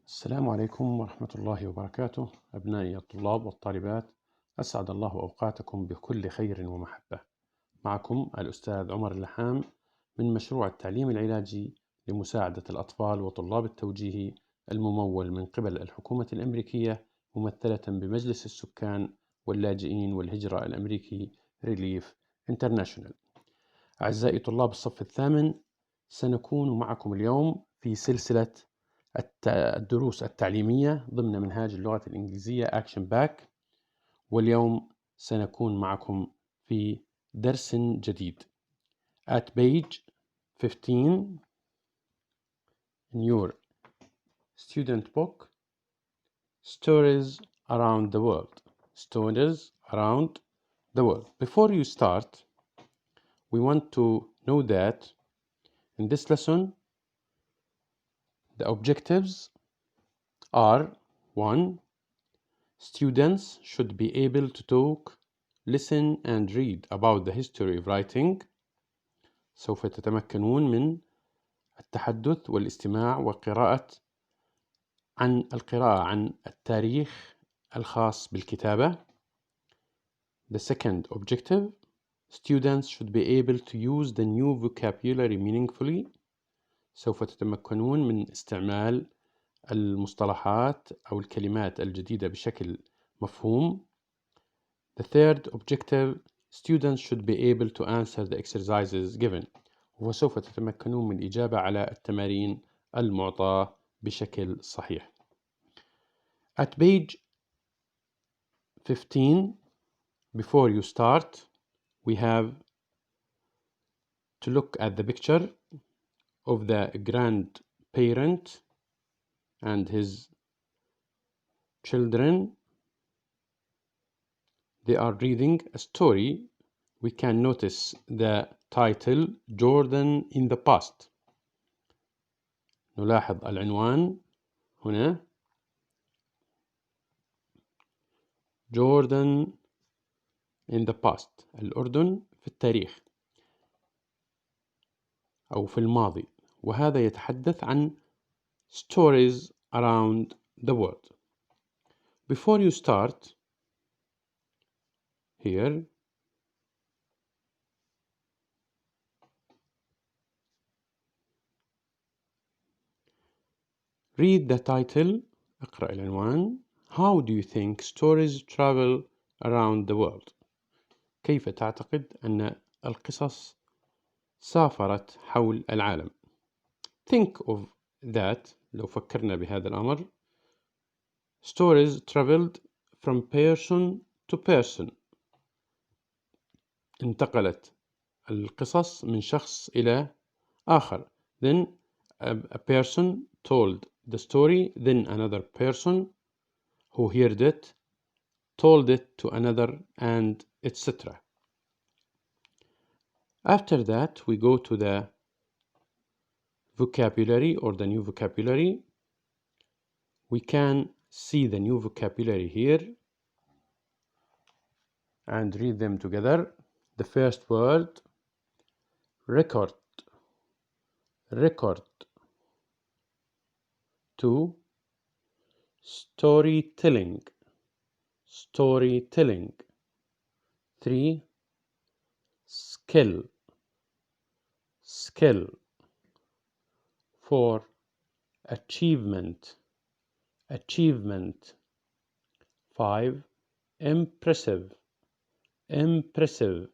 السلام عليكم ورحمة الله وبركاته أبنائي الطلاب والطالبات، أسعد الله أوقاتكم بكل خير ومحبة. معكم الأستاذ عمر اللحام من مشروع التعليم العلاجي لمساعدة الأطفال وطلاب التوجيهي الممول من قبل الحكومة الأمريكية ممثلة بمجلس السكان واللاجئين والهجرة الأمريكي ريليف انترناشونال. أعزائي طلاب الصف الثامن، سنكون معكم اليوم في سلسلة الدروس التعليمية ضمن منهاج اللغة الإنجليزية Action Back، واليوم سنكون معكم في درس جديد. At page 15 in your student book, Stories Around the World. Stories Around the World. Before you start, we want to know that in this lesson, the objectives are: 1. Students should be able to talk, listen and read about the history of writing. سوف تتمكنون من التحدث والاستماع عن التاريخ الخاص بالكتابة. The second objective: students should be able to use the new vocabulary meaningfully. سوف تتمكنون من استعمال المصطلحات أو الكلمات الجديدة بشكل مفهوم. The third objective: students should be able to answer the exercises given. وسوف تتمكنون من الإجابة على التمارين المعطاة بشكل صحيح. At page 15, before you start, we have to look at the picture of the grandparent and his children. They are reading a story. We can notice the title Jordan in the past. نلاحظ العنوان هنا Jordan in the past، الأردن في التاريخ أو في الماضي، وهذا يتحدث عن stories around the world. Before you start, here read the title. اقرأ العنوان. How do you think stories travel around the world? كيف تعتقد أن القصص سافرت حول العالم؟ Think of that. لو فكرنا بهذا الأمر. Stories traveled from person to person. انتقلت القصص من شخص إلى آخر. Then a person told the story, then another person who heard it told it to another, and etc. After that, we go to the vocabulary or the new vocabulary. We can see the new vocabulary here and read them together. The first word, record. Record. 2. Storytelling. Storytelling. 3. Skill. Skill. 4. Achievement. Achievement. 5. Impressive. Impressive.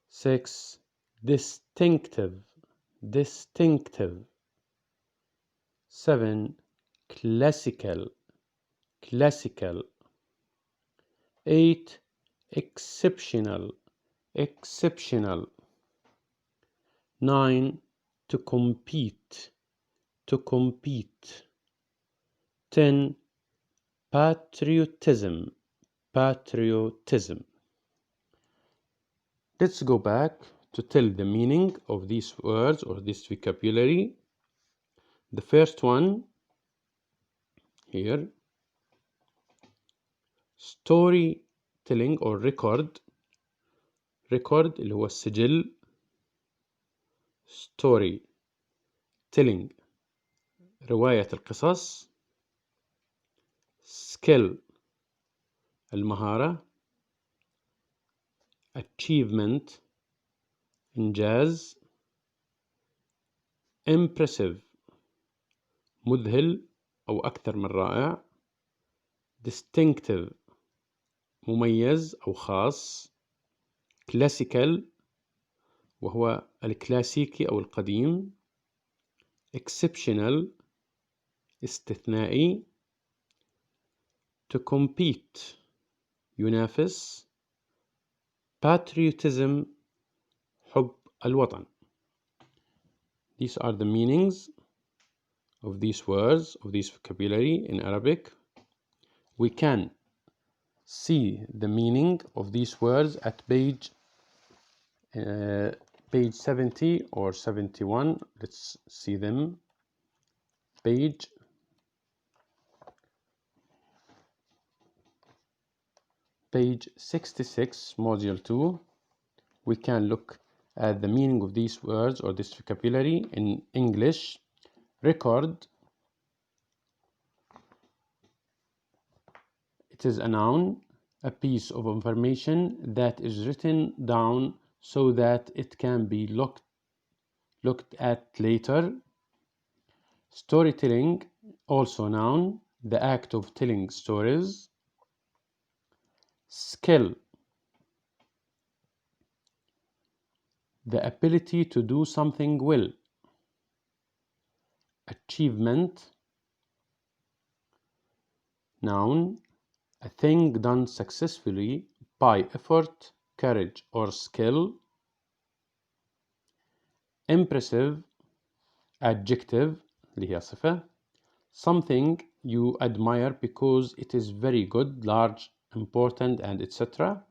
6. Distinctive. Distinctive. 7. Classical. Classical. 8. Exceptional. Exceptional. 9. To compete. To compete. 10. Patriotism. Patriotism. Let's go back to tell the meaning of these words or this vocabulary. The first one here, storytelling or record. record اللي هو السجل. story telling رواية القصص. skill المهارة. achievement إنجاز. impressive مذهل أو أكثر من رائع. distinctive مميز أو خاص. classical وهو الكلاسيكي أو القديم. exceptional استثنائي. to compete ينافس. patriotism حب الوطن. These are the meanings of these words, of this vocabulary in Arabic. We can see the meaning of these words at page 70 or 71. Let's see them. Page 66, module 2. We can look at the meaning of these words or this vocabulary in English. Record. It is a noun, a piece of information that is written down so that it can be looked at later. Storytelling, also noun, the act of telling stories. Skill, the ability to do something well. Achievement, noun, a thing done successfully by effort, courage, or skill. Impressive, adjective, اللي هي صفة. Something you admire because it is very good, large, important, and etc.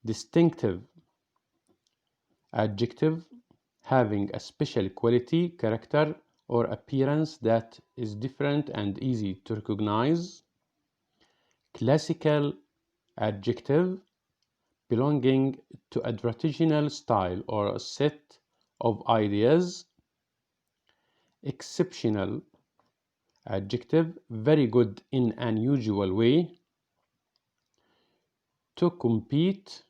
Distinctive, adjective, having a special quality, character, or appearance that is different and easy to recognize. Classical, adjective, belonging to a traditional style or a set of ideas. Exceptional, adjective, very good in an unusual way. To compete,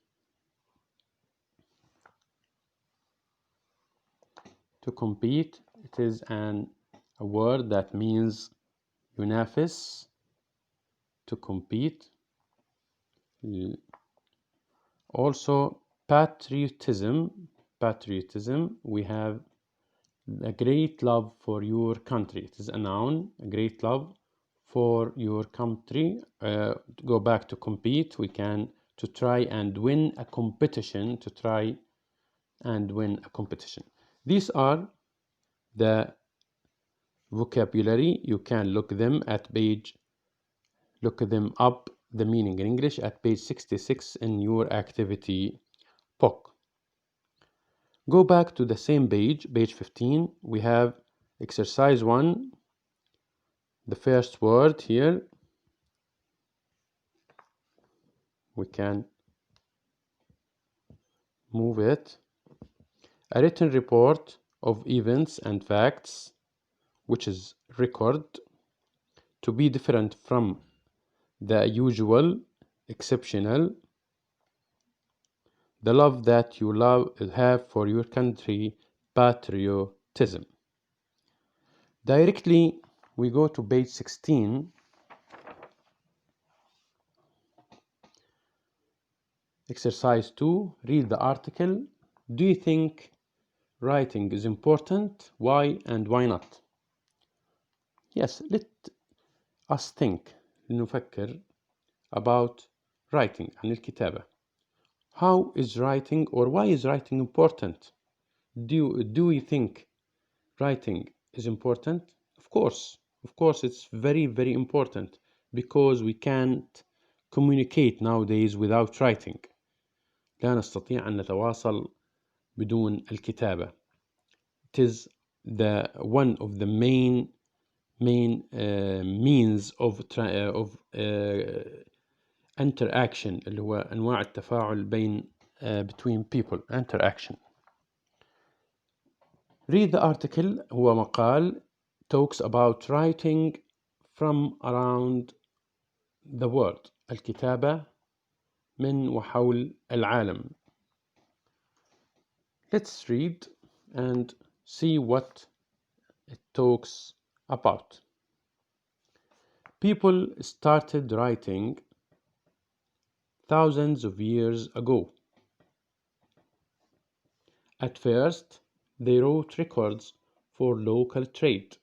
it is a word that means ينافس. To compete. Also patriotism, we have a great love for your country. It is a noun, a great love for your country. Go back to compete, we can to try and win a competition, These are the vocabulary. You can look them up, the meaning in English, at page 66 in your activity book. Go back to the same page 15. We have exercise 1, the first word here. We can move it. A written report of events and facts, which is record. To be different from the usual, exceptional. The love that you have for your country, patriotism. Directly, we go to page 16. Exercise 2, read the article. Do you think writing is important? Why and why not? Yes, let us think. نفكر about writing, عن الكتابة. How is writing, or why is writing important? Do we think writing is important? Of course, it's very, very important, because we can't communicate nowadays without writing. لا نستطيع أن نتواصل بدون الكتابة. It is one of the main means of interaction, اللي هو أنواع التفاعل بين between people, interaction. Read the article هو مقال talks about writing from around the world. الكتابة من وحول العالم. Let's read and see what it talks about. People started writing thousands of years ago. At first, they wrote records for local trade.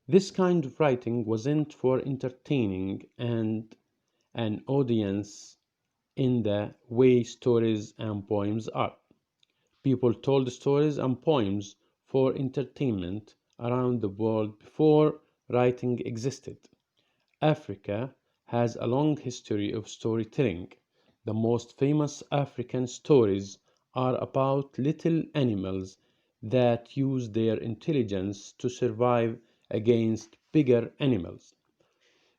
This kind of writing wasn't for entertaining and an audience in the way stories and poems are. People told stories and poems for entertainment around the world before writing existed. Africa has a long history of storytelling. The most famous African stories are about little animals that use their intelligence to survive against bigger animals.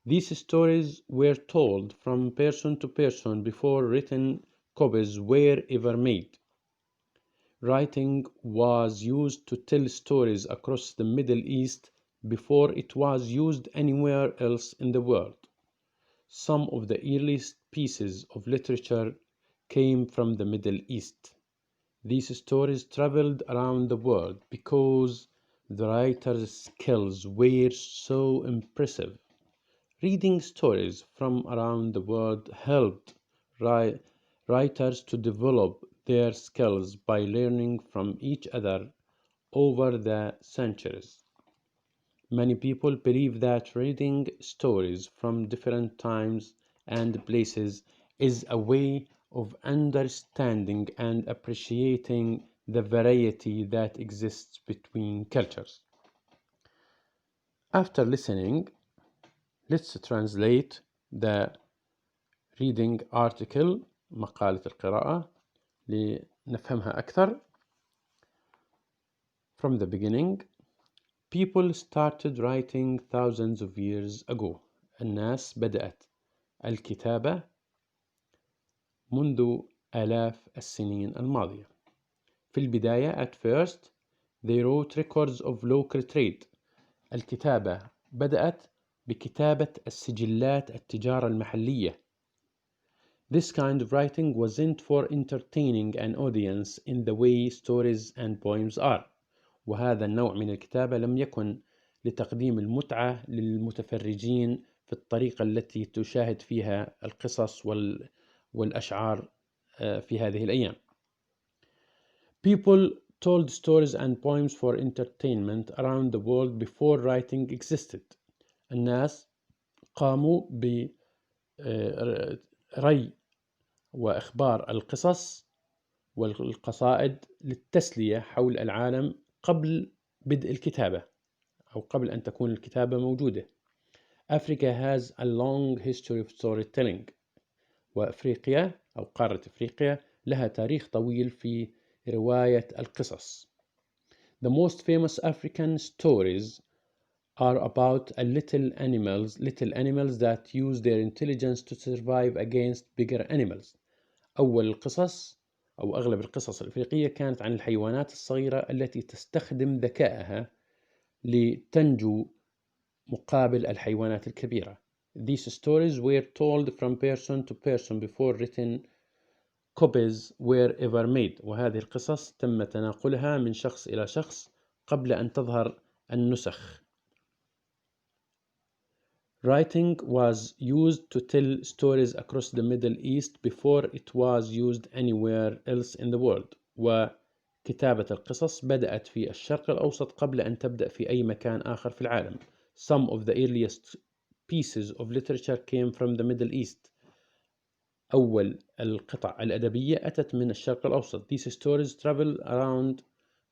These stories were told from person to person before written copies were ever made. Writing was used to tell stories across the Middle East before it was used anywhere else in the world. Some of the earliest pieces of literature came from the Middle East. These stories traveled around the world because the writer's skills were so impressive. Reading stories from around the world helped writers to develop their skills by learning from each other over the centuries. Many people believe that reading stories from different times and places is a way of understanding and appreciating the variety that exists between cultures. After listening, let's translate the reading article, مقالة القراءة، لنفهمها أكثر. From the beginning, people started writing thousands of years ago. الناس بدأت الكتابة منذ آلاف السنين الماضية. في البداية, at first, they wrote records of local trade. الكتابة بدأت بكتابة السجلات التجارة المحلية. This kind of writing wasn't for entertaining an audience in the way stories and poems are. وهذا النوع من الكتابة لم يكن لتقديم المتعة للمتفرجين في الطريقة التي تشاهد فيها القصص والأشعار في هذه الأيام. People told stories and poems for entertainment around the world before writing existed. الناس قاموا بري وإخبار القصص والقصائد للتسلية حول العالم قبل بدء الكتابة أو قبل أن تكون الكتابة موجودة. Africa has a long history of storytelling. وأفريقيا أو قارة أفريقيا لها تاريخ طويل في رواية القصص. The most famous African stories are about little animals that use their intelligence to survive against bigger animals. أول القصص أو أغلب القصص الأفريقية كانت عن الحيوانات الصغيرة التي تستخدم ذكائها لتنجو مقابل الحيوانات الكبيرة. These stories were told from person to person before written copies were ever made. وهذه القصص تم تناقلها من شخص إلى شخص قبل أن تظهر النسخ. Writing was used to tell stories across the Middle East before it was used anywhere else in the world. وكتابة القصص بدأت في الشرق الأوسط قبل أن تبدأ في أي مكان آخر في العالم. Some of the earliest pieces of literature came from the Middle East. أول القطع الأدبية أتت من الشرق الأوسط. These stories travel around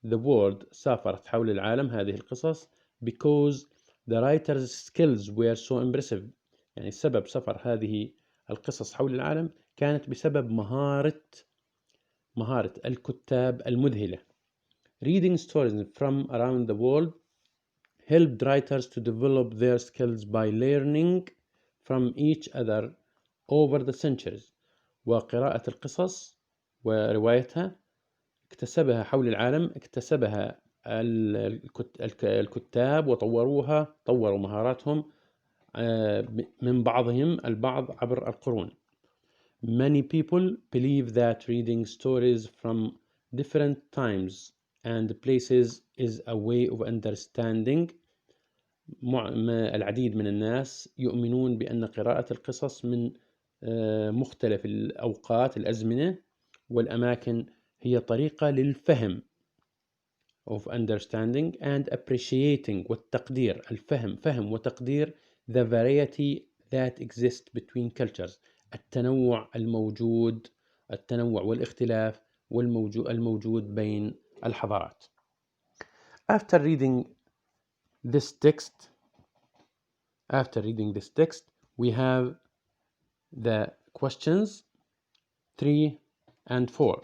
the world. سافرت حول العالم هذه القصص because the writer's skills were so impressive. يعني سبب سفر هذه القصص حول العالم كانت بسبب مهارة الكتاب المذهلة. Reading stories from around the world helped writers to develop their skills by learning from each other over the centuries. وقراءة القصص وروايتها اكتسبها حول العالم اكتسبها الكتاب وطوروها، طوروا مهاراتهم من بعضهم البعض عبر القرون. Many people believe that reading stories from different times and places is a way of understanding. العديد من الناس يؤمنون بأن قراءة القصص من مختلف الأوقات، الأزمنة والأماكن هي طريقة للفهم of understanding and appreciating والتقدير، الفهم، فهم وتقدير the variety that exists between cultures، التنوع الموجود، التنوع والاختلاف الموجود بين الحضارات. After reading this text, we have the questions 3 and 4.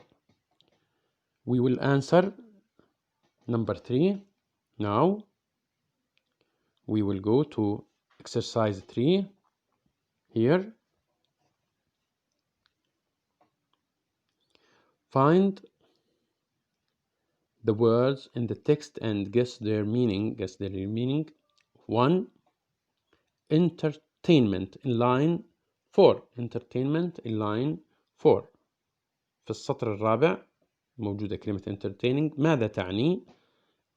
We will answer number 3 now. We will go to exercise 3 here. Find the words in the text and guess their meaning. 1. Entertainment in line 4. Entertainment in line 4. في السطر الرابع موجودة كلمة entertaining. ماذا تعني؟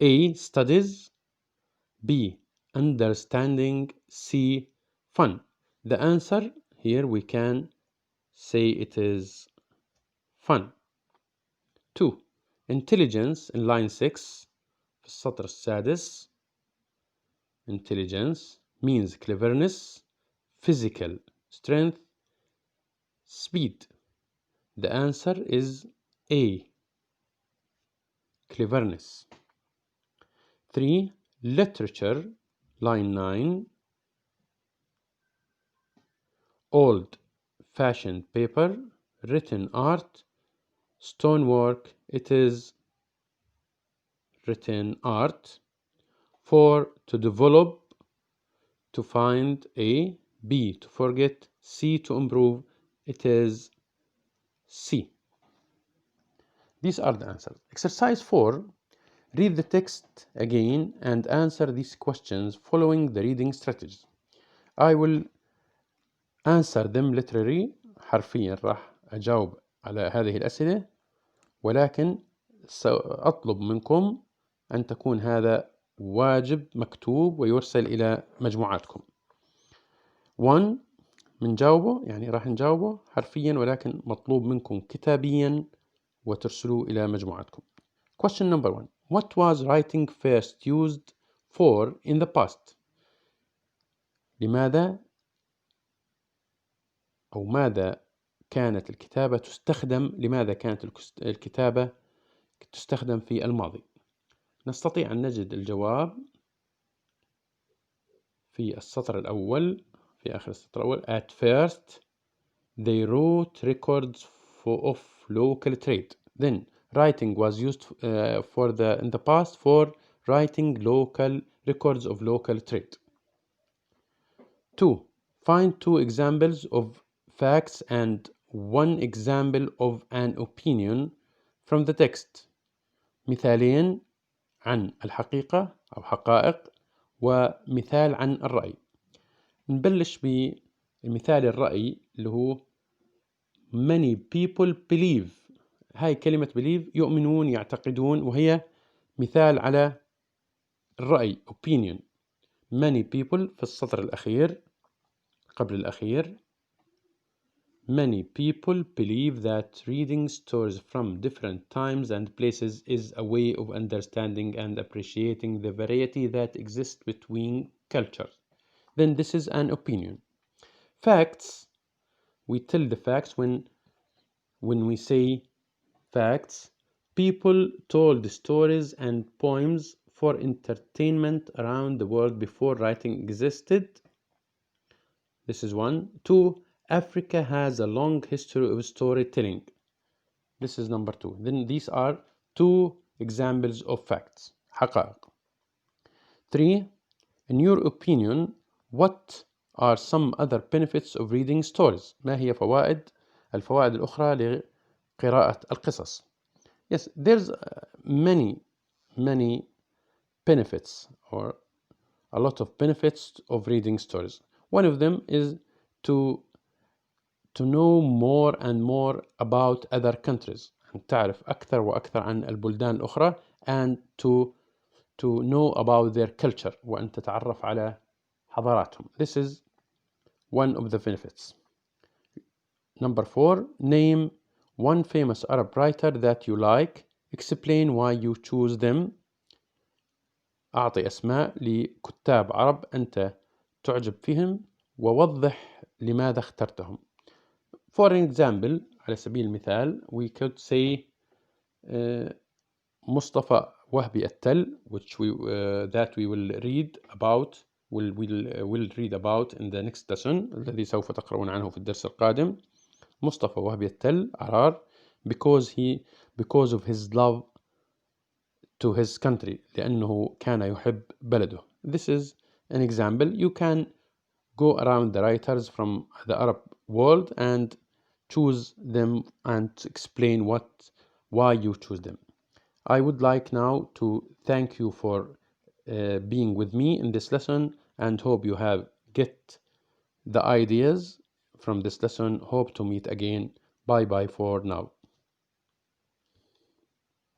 A. Studies. B. Understanding. C. Fun. The answer here we can say it is fun. 2. Intelligence in line 6 في السطر السادس. Intelligence means cleverness, physical strength, speed. The answer is A. Cleverness. 3. Literature, line 9. Old-fashioned paper, written art, stonework. It is written art. 4. To develop, to find. A. B. To forget. C. To improve. It is C. These are the answers. Exercise 4. Read the text again and answer these questions following the reading strategies. I will answer them literally. حرفيا راح أجاوب على هذه الأسئلة، ولكن سأطلب منكم أن تكون هذا واجب مكتوب ويرسل إلى مجموعاتكم. 1. منجاوبه يعني راح نجاوبه حرفيا، ولكن مطلوب منكم كتابيا وترسلوه إلى مجموعاتكم. Question number 1. What was writing first used for in the past? ماذا كانت الكتابة تستخدم في الماضي؟ نستطيع أن نجد الجواب في السطر الأول، في آخر السطر الأول. At first they wrote records of local trade. Then writing was used in the past for writing local records of local trade. 2. Find 2 examples of facts and 1 example of an opinion from the text. مثالين عن الحقيقة أو حقائق ومثال عن الرأي. نبلش بمثال الرأي اللي هو many people believe. هاي كلمة believe يؤمنون، يعتقدون، وهي مثال على الرأي opinion. many people في السطر الأخير قبل الأخير. Many people believe that reading stories from different times and places is a way of understanding and appreciating the variety that exists between cultures. Then this is an opinion. Facts, we tell the facts when we say facts. People told stories and poems for entertainment around the world before writing existed. This is 1. 2. Africa has a long history of storytelling. This is number 2. Then these are 2 examples of facts, حقائق. 3. In your opinion, what are some other benefits of reading stories? ما هي الفوائد الأخرى لقراءة القصص؟ Yes, there's many benefits, or a lot of benefits of reading stories. One of them is to know more and more about other countries. أن تعرف أكثر وأكثر عن البلدان الأخرى, and to know about their culture, وأن تتعرف على حضاراتهم. This is one of the benefits. Number 4, name one famous Arab writer that you like. Explain why you choose them. أعطي أسماء لكتاب عرب أنت تعجب فيهم ووضح لماذا اخترتهم. For an example, على سبيل المثال, we could say مصطفى وهبي التل, which that we will read about in the next lesson, الذي سوف تقرؤون عنه في الدرس القادم. مصطفى وهبي التل عرار, because of his love to his country, لأنه كان يحب بلده. This is an example. You can go around the writers from the Arab world and choose them and explain why you choose them. I would like now to thank you for being with me in this lesson, and hope you have get the ideas from this lesson. Hope to meet again. Bye bye for now.